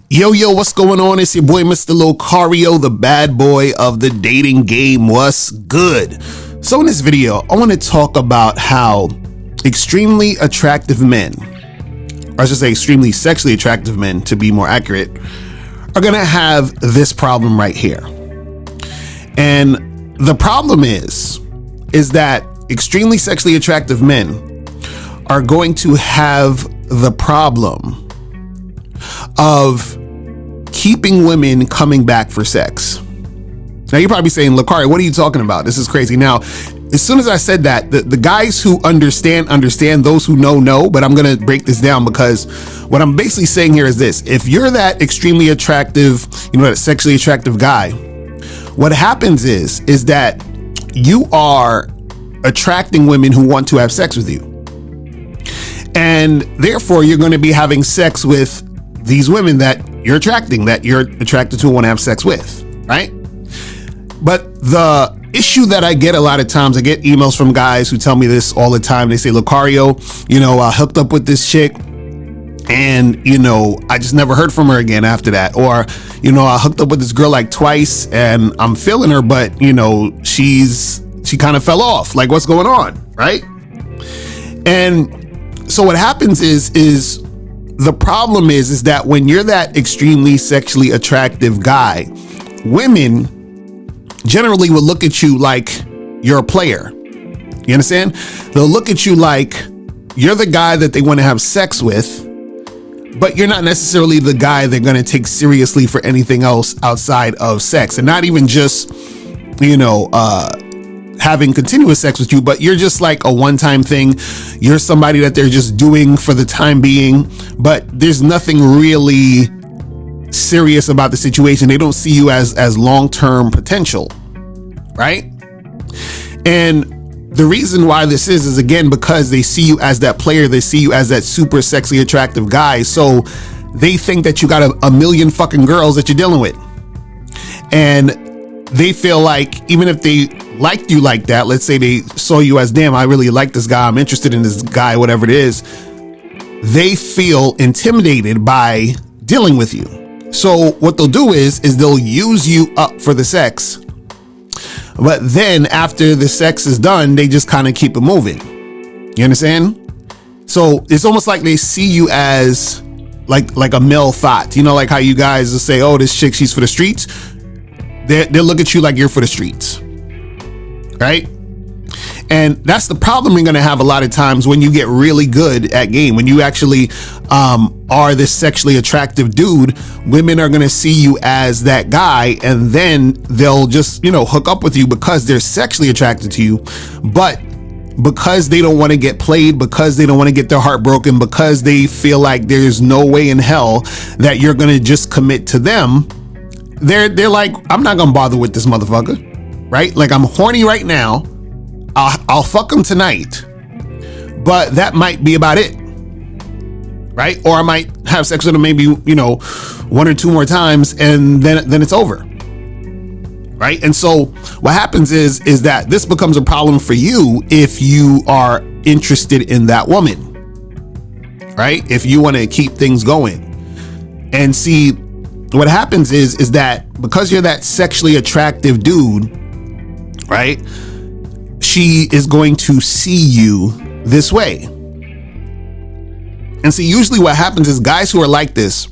Yo, what's going on? It's your boy, Mr. Locario, the bad boy of the dating game. What's good? So in this video, I want to talk about how extremely attractive men, or I should say extremely sexually attractive men to be more accurate, are going to have this problem right here. And the problem is that extremely sexually attractive men are going to have the problem of keeping women coming back for sex. Now you're probably saying, Locario, what are you talking about? This is crazy. Now, as soon as I said that, the guys who understand, those who know, but I'm going to break this down because what I'm basically saying here is this. If you're that extremely attractive, that sexually attractive guy, what happens is that you are attracting women who want to have sex with you. And therefore, you're going to be having sex with these women that you're attracted to and want to have sex with, right? But the issue that I get a lot of times, I get emails from guys who tell me this all the time. They say, Locario, I hooked up with this chick and, I just never heard from her again after that. Or, I hooked up with this girl like twice and I'm feeling her, but, she kind of fell off. Like, what's going on, right? And so what happens is the problem is that when you're that extremely sexually attractive guy, women generally will look at you like you're a player. You understand? They'll look at you like you're the guy that they want to have sex with, but you're not necessarily the guy they're going to take seriously for anything else outside of sex. And not even just, having continuous sex with you, but you're just like a one-time thing. You're somebody that they're just doing for the time being, but there's nothing really serious about the situation. They don't see you as long-term potential, right? And the reason why this is again because they see you as that player. They see you as that super sexy attractive guy, so they think that you got a million fucking girls that you're dealing with. And they feel like even if they liked you like that, let's say they saw you as, damn, I really like this guy, I'm interested in this guy, whatever it is, they feel intimidated by dealing with you. So what they'll do is they'll use you up for the sex, but then after the sex is done, they just kind of keep it moving. You understand? So it's almost like they see you as like a male thought, like how you guys will say, oh, this chick, she's for the streets. They'll look at you like you're for the streets, right? And that's the problem you're going to have a lot of times when you get really good at game. When you actually are this sexually attractive dude, women are going to see you as that guy, and then they'll just, hook up with you because they're sexually attracted to you. But because they don't want to get played, because they don't want to get their heart broken, because they feel like there's no way in hell that you're going to just commit to them, they're like, I'm not gonna bother with this motherfucker, right? Like, I'm horny right now. I'll fuck him tonight, but that might be about it, right? Or I might have sex with him maybe, one or two more times, and then it's over, right? And so what happens is that this becomes a problem for you if you are interested in that woman, right? If you want to keep things going. And see, what happens is that because you're that sexually attractive dude, right? She is going to see you this way. And see, usually what happens is guys who are like this,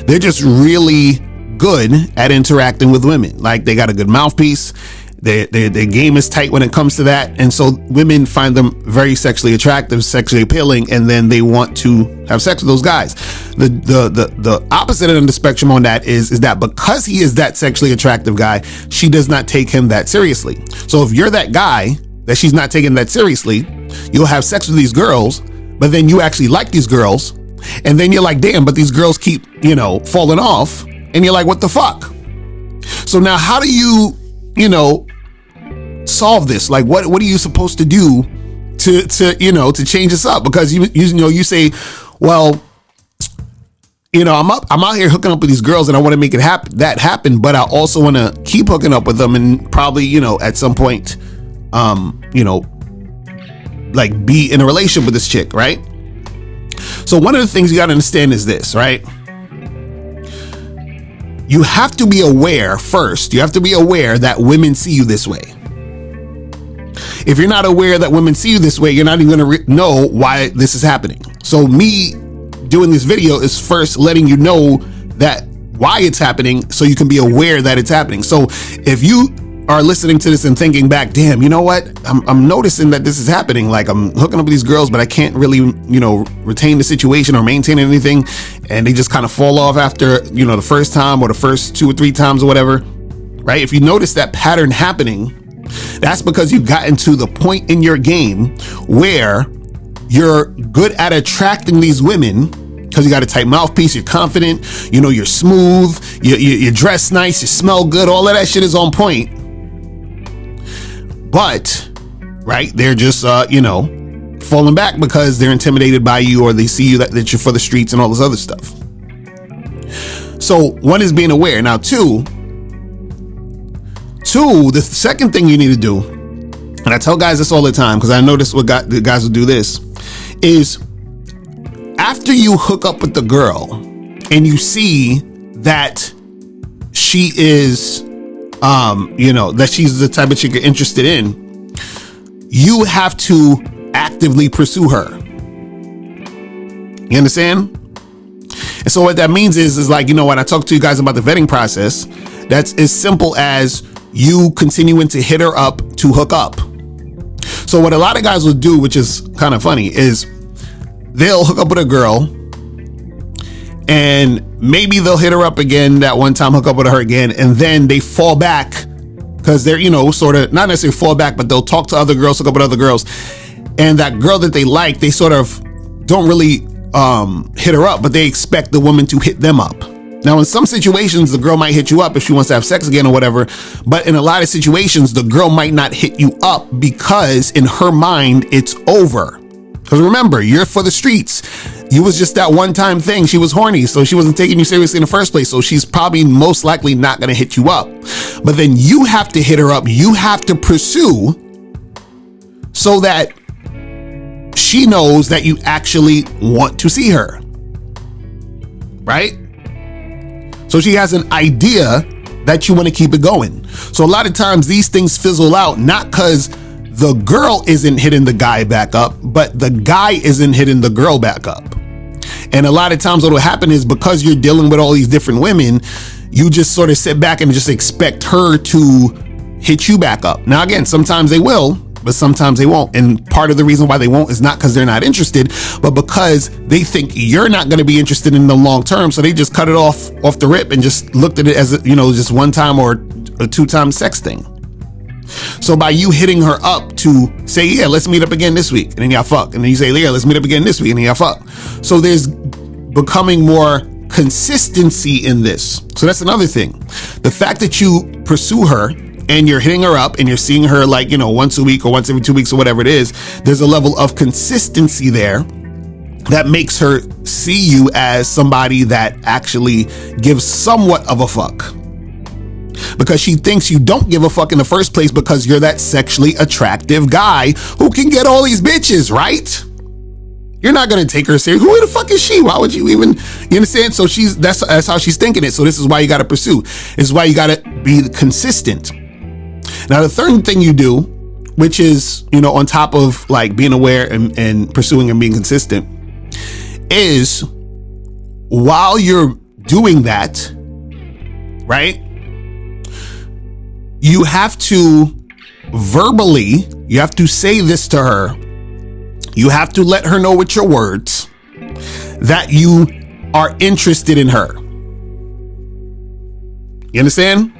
they're just really good at interacting with women. Like, they got a good mouthpiece. Their game is tight when it comes to that. And so women find them very sexually attractive, sexually appealing, and then they want to have sex with those guys. The opposite end of the spectrum on that is that because he is that sexually attractive guy, she does not take him that seriously. So if you're that guy that she's not taking that seriously, you'll have sex with these girls, but then you actually like these girls, and then you're like, damn, but these girls keep, falling off, and you're like, what the fuck? So now how do you, solve this? Like, what are you supposed to do to change this up? Because you say, well, I'm out here hooking up with these girls and I want to make it happen, but I also want to keep hooking up with them and probably, at some point, like be in a relationship with this chick, right? So one of the things you got to understand is this, right? you have to be aware first. You have to be aware that women see you this way. If you're not aware that women see you this way, you're not even going to know why this is happening. So me doing this video is first letting you know that why it's happening, so you can be aware that it's happening. So if you are listening to this and thinking back, damn, you know what? I'm noticing that this is happening. Like, I'm hooking up with these girls, but I can't really, retain the situation or maintain anything. And they just kind of fall off after, the first time or the first 2 or 3 times or whatever, right? If you notice that pattern happening, that's because you've gotten to the point in your game where you're good at attracting these women because you got a tight mouthpiece, you're confident, you're smooth, you dress nice, you smell good, all of that shit is on point. But, right, they're just, falling back because they're intimidated by you, or they see you that you're for the streets and all this other stuff. So one is being aware. Now, two, the second thing you need to do, and I tell guys this all the time because I notice the guys will do this, is after you hook up with the girl and you see that she is, that she's the type of chick you're interested in, you have to actively pursue her. You understand? And so what that means is like, when I talk to you guys about the vetting process, that's as simple as you continuing to hit her up to hook up. So what a lot of guys will do, which is kind of funny, is they'll hook up with a girl and maybe they'll hit her up again that one time, hook up with her again, and then they fall back because they're, sort of not necessarily fall back, but they'll talk to other girls, hook up with other girls. And that girl that they like, they sort of don't really hit her up, but they expect the woman to hit them up. Now, in some situations, the girl might hit you up if she wants to have sex again or whatever. But in a lot of situations, the girl might not hit you up because in her mind, it's over. Because remember, you're for the streets. You was just that one time thing. She was horny, so she wasn't taking you seriously in the first place. So she's probably most likely not going to hit you up. But then you have to hit her up. You have to pursue so that she knows that you actually want to see her. Right? So she has an idea that you want to keep it going. So a lot of times these things fizzle out, not because the girl isn't hitting the guy back up, but the guy isn't hitting the girl back up. And a lot of times what will happen is because you're dealing with all these different women, you just sort of sit back and just expect her to hit you back up. Now, again, sometimes they will, but sometimes they won't. And part of the reason why they won't is not because they're not interested, but because they think you're not going to be interested in the long term. So they just cut it off the rip and just looked at it as, just one time or a 2-time sex thing. So by you hitting her up to say, yeah, let's meet up again this week, and then y'all fuck. And then you say, yeah, let's meet up again this week, and then y'all fuck. So there's becoming more consistency in this. So that's another thing. The fact that you pursue her and you're hitting her up and you're seeing her like, once a week or once every 2 weeks or whatever it is, there's a level of consistency there that makes her see you as somebody that actually gives somewhat of a fuck. Because she thinks you don't give a fuck in the first place because you're that sexually attractive guy who can get all these bitches, right? You're not going to take her serious. Who the fuck is she? Why would you even, you understand? So that's how she's thinking it. So this is why you got to pursue. This is why you got to be consistent. Now, the third thing you do, which is, on top of like being aware and pursuing and being consistent, is while you're doing that, right? You have to verbally, you have to say this to her. You have to let her know with your words that you are interested in her. You understand?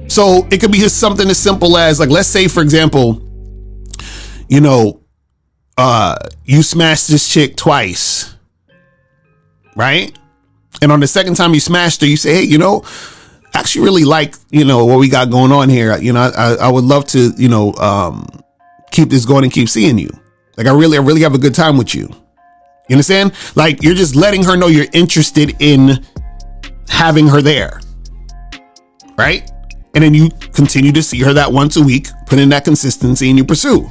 So it could be just something as simple as, like, let's say, for example, you smashed this chick twice, right? And on the second time you smashed her, you say, hey, I actually really like, what we got going on here. I would love to, keep this going and keep seeing you. Like, I really have a good time with you. You understand? Like, you're just letting her know you're interested in having her there. Right? And then you continue to see her that once a week, put in that consistency, and you pursue.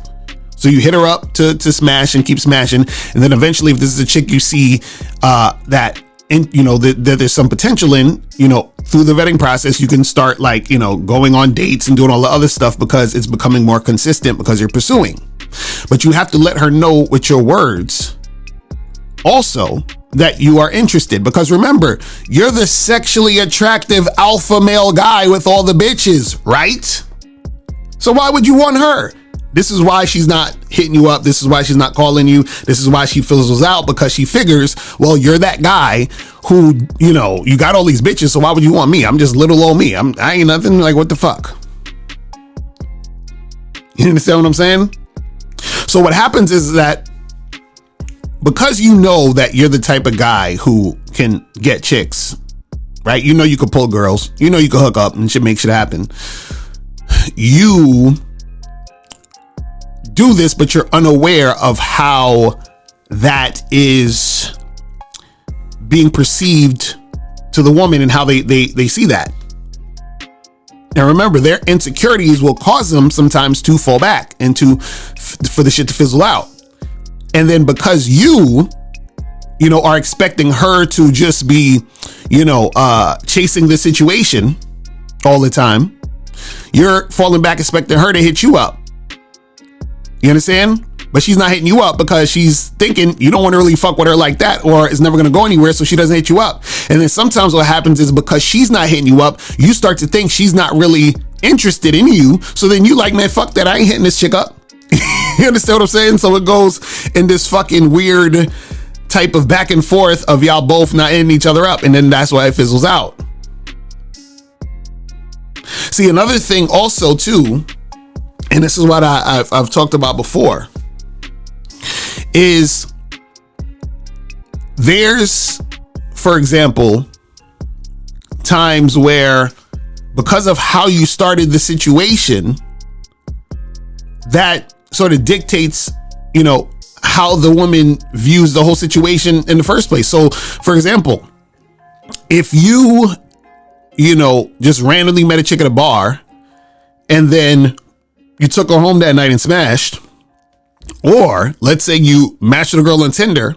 So you hit her up to smash and keep smashing. And then eventually, if this is a chick you see that and that there's some potential in, through the vetting process, you can start like, going on dates and doing all the other stuff because it's becoming more consistent because you're pursuing. But you have to let her know with your words also that you are interested, because remember, you're the sexually attractive alpha male guy with all the bitches, right? So why would you want her? This is why she's not hitting you up. This is why she's not calling you. This is why she fizzles out, because she figures, well, you're that guy who, you got all these bitches. So why would you want me? I'm just little old me. I ain't nothing. Like, what the fuck? You understand what I'm saying? So what happens is that because you know that you're the type of guy who can get chicks, right? You can pull girls. You can hook up and shit, make shit happen. You do this, but you're unaware of how that is being perceived to the woman and how they see that. And remember, their insecurities will cause them sometimes to fall back and for the shit to fizzle out. And then because you are expecting her to just be, chasing the situation all the time, you're falling back expecting her to hit you up. You understand? But she's not hitting you up because she's thinking you don't want to really fuck with her like that, or it's never going to go anywhere, so she doesn't hit you up. And then sometimes what happens is because she's not hitting you up, you start to think she's not really interested in you. So then you like, man, fuck that. I ain't hitting this chick up. You understand what I'm saying? So it goes in this fucking weird type of back and forth of y'all both not hitting each other up. And then that's why it fizzles out. See, another thing also too, and this is what I've talked about before, is there's, for example, times where because of how you started the situation, that sort of dictates, how the woman views the whole situation in the first place. So, for example, if you just randomly met a chick at a bar and then you took her home that night and smashed, or let's say you matched with a girl on Tinder,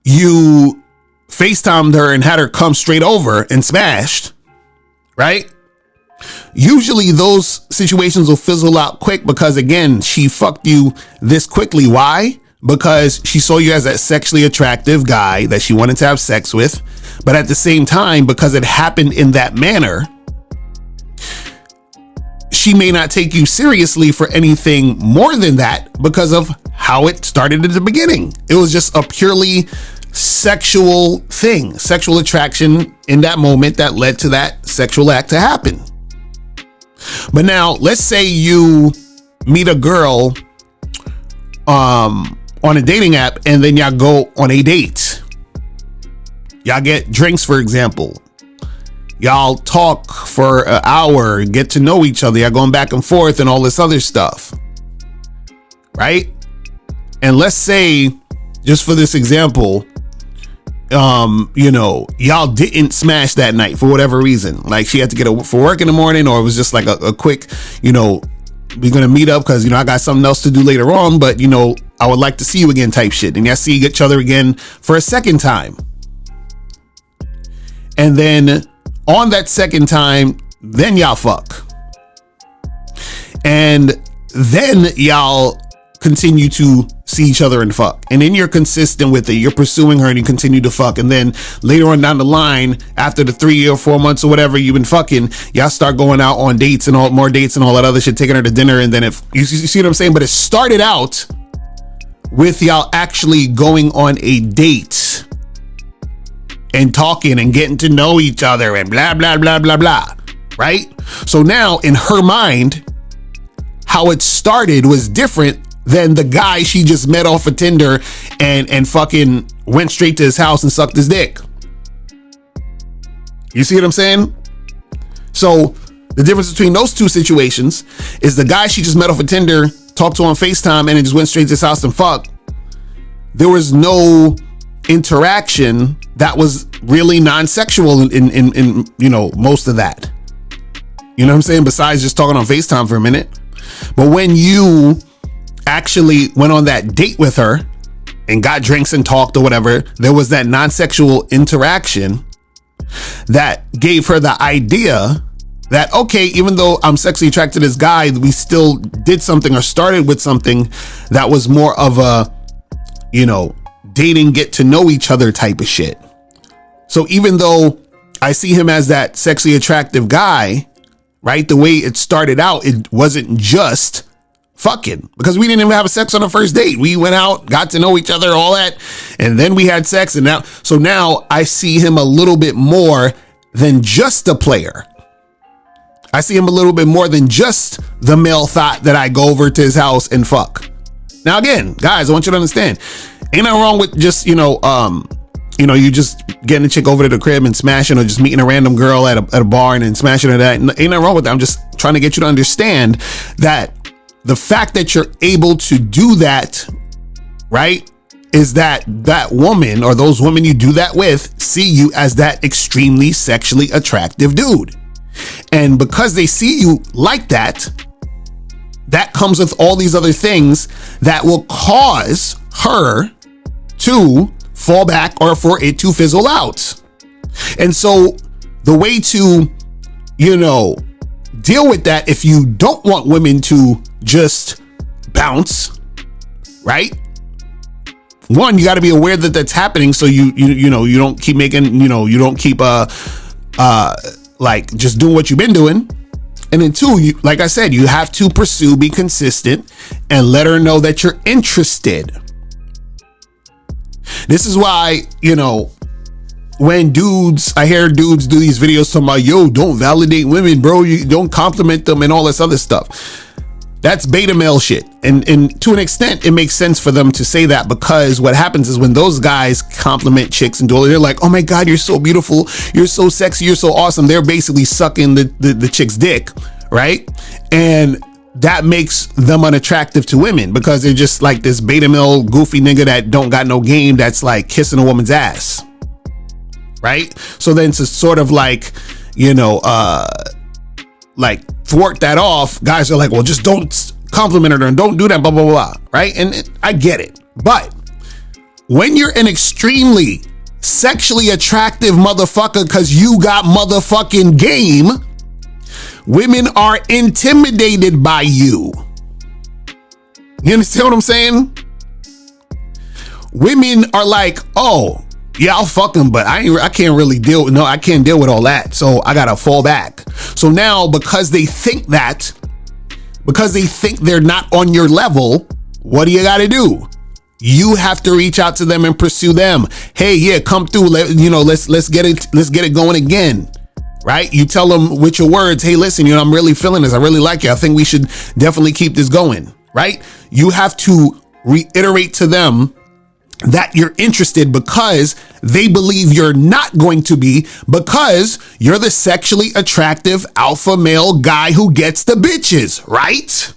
you FaceTimed her and had her come straight over and smashed, right? Usually those situations will fizzle out quick because, again, she fucked you this quickly. Why? Because she saw you as that sexually attractive guy that she wanted to have sex with. But at the same time, because it happened in that manner, she may not take you seriously for anything more than that because of how it started at the beginning. It was just a purely sexual thing, sexual attraction in that moment that led to that sexual act to happen. But now let's say you meet a girl on a dating app and then y'all go on a date. Y'all get drinks, for example. Y'all talk for an hour, get to know each other. Y'all going back and forth and all this other stuff. Right? And let's say, just for this example, y'all didn't smash that night for whatever reason. Like she had to get for work in the morning, or it was just like a quick, we're going to meet up because, I got something else to do later on, but, I would like to see you again type shit. And y'all see each other again for a second time. And then on that second time, then y'all fuck. And then y'all continue to see each other and fuck. And then you're consistent with it. You're pursuing her and you continue to fuck. And then later on down the line, after the 3 or 4 months or whatever you've been fucking, y'all start going out on dates and all more dates and all that other shit, taking her to dinner. And then if you see what I'm saying? But it started out with y'all actually going on a date and talking and getting to know each other and blah, blah, blah, blah, blah. Right? So now in her mind, how it started was different than the guy she just met off of Tinder and fucking went straight to his house and sucked his dick. You see what I'm saying? So the difference between those two situations is the guy she just met off of Tinder, talked to on FaceTime, and it just went straight to his house and fucked. There was no interaction that was really non-sexual in most of that. You know what I'm saying? Besides just talking on FaceTime for a minute. But when you actually went on that date with her and got drinks and talked or whatever, there was that non-sexual interaction that gave her the idea that, okay, even though I'm sexually attracted to this guy, we still did something or started with something that was more of a, dating, get to know each other type of shit. So even though I see him as that sexually attractive guy, right, the way it started out, it wasn't just fucking, because we didn't even have sex on the first date. We went out, got to know each other, all that, and then we had sex. And now I see him a little bit more than just a player. I see him a little bit more than just the male thought that I go over to his house and fuck. Now, again, guys, I want you to understand, ain't nothing wrong with just, you just getting a chick over to the crib and smashing, or just meeting a random girl at a bar and then smashing her. That ain't nothing wrong with that. I'm just trying to get you to understand that the fact that you're able to do that, right, is that woman or those women you do that with see you as that extremely sexually attractive dude. And because they see you like that, that comes with all these other things that will cause her to fall back or for it to fizzle out. And so the way to, deal with that, if you don't want women to just bounce, right? One, you got to be aware that that's happening, so you don't keep making, you don't keep like just doing what you've been doing. And then two, like I said, you have to pursue, be consistent, and let her know that you're interested. This is why, when I hear dudes do these videos talking about, yo, don't validate women, bro. You don't compliment them and all this other stuff. That's beta male shit. And to an extent, it makes sense for them to say that, because what happens is when those guys compliment chicks and they're like, oh my God, you're so beautiful. You're so sexy. You're so awesome. They're basically sucking the chick's dick, right? And that makes them unattractive to women, because they're just like this beta male goofy nigga that don't got no game, that's like kissing a woman's ass, right? So then to sort of like, like thwart that off, guys are like, well, just don't compliment her and don't do that, blah, blah, blah, right? And I get it. But when you're an extremely sexually attractive motherfucker because you got motherfucking game, women are intimidated by you. You understand what I'm saying? Women are like, oh, yeah, I'll fuck him, but I can't really I can't deal with all that. So I gotta fall back. So now, because they think they're not on your level, what do you gotta do? You have to reach out to them and pursue them. Hey, yeah, come through. Let's get it going again. Right? You tell them with your words, hey, listen, I'm really feeling this. I really like you. I think we should definitely keep this going. Right? You have to reiterate to them that you're interested, because they believe you're not going to be, because you're the sexually attractive alpha male guy who gets the bitches, right?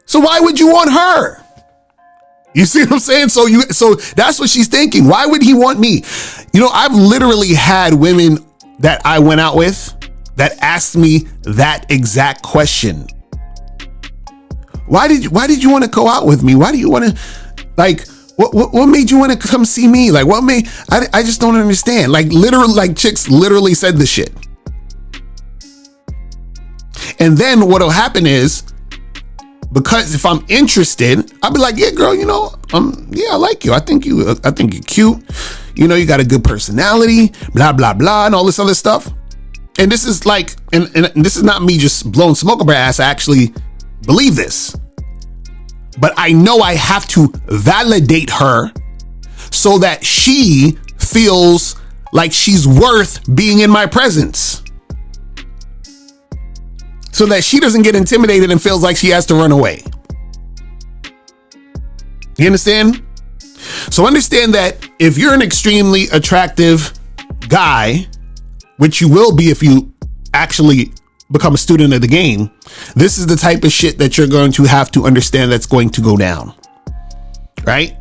So why would you want her? You see what I'm saying? So that's what she's thinking. Why would he want me? I've literally had women that I went out with that asked me that exact question. Why did you want to go out with me? Why do you want to, like, what made you want to come see me? Like, what made, I just don't understand. Like, literally, like, chicks literally said this shit. And then what'll happen is, because if I'm interested, I'll be like, yeah, girl, yeah, I like you. I think you're cute. You got a good personality, blah, blah, blah, and all this other stuff. And this is like, and this is not me just blowing smoke up her ass. I actually believe this. But I know I have to validate her so that she feels like she's worth being in my presence. So that she doesn't get intimidated and feels like she has to run away. You understand? So understand that if you're an extremely attractive guy, which you will be if you actually become a student of the game, this is the type of shit that you're going to have to understand that's going to go down, right?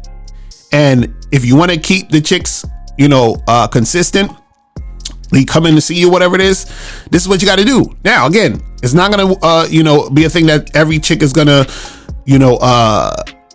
And if you want to keep the chicks, consistent, they come in to see you, whatever it is, this is what you got to do. Now, again, it's not going to, be a thing that every chick is going to,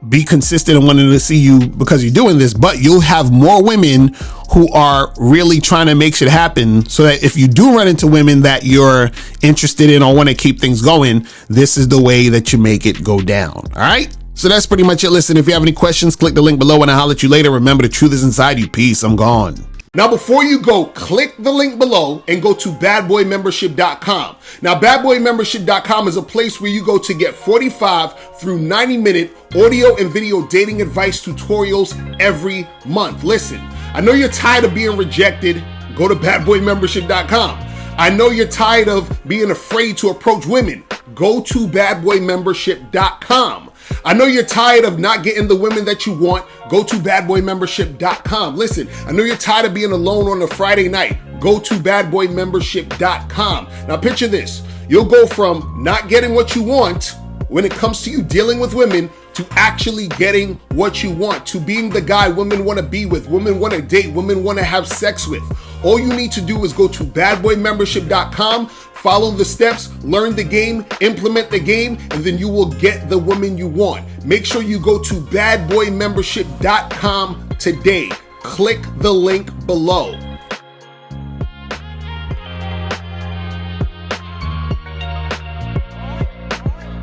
be consistent and wanting to see you because you're doing this, but you'll have more women who are really trying to make shit happen, so that if you do run into women that you're interested in or want to keep things going, this is the way that you make it go down. All right? So that's pretty much it. Listen, if you have any questions, click the link below and I'll holler at you later. Remember, the truth is inside you. Peace. I'm gone. Now, before you go, click the link below and go to badboymembership.com. Now, badboymembership.com is a place where you go to get 45 through 90-minute audio and video dating advice tutorials every month. Listen, I know you're tired of being rejected. Go to badboymembership.com. I know you're tired of being afraid to approach women. Go to badboymembership.com. I know you're tired of not getting the women that you want. Go to badboymembership.com. Listen, I know you're tired of being alone on a Friday night. Go to badboymembership.com. Now picture this. You'll go from not getting what you want when it comes to you dealing with women to actually getting what you want, to being the guy women want to be with, women want to date, women want to have sex with. All you need to do is go to badboymembership.com, follow the steps, learn the game, implement the game, and then you will get the woman you want. Make sure you go to badboymembership.com today. Click the link below.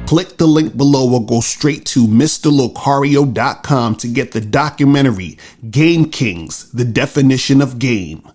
Click the link below or go straight to mr.locario.com to get the documentary Game Kings, The Definition of Game.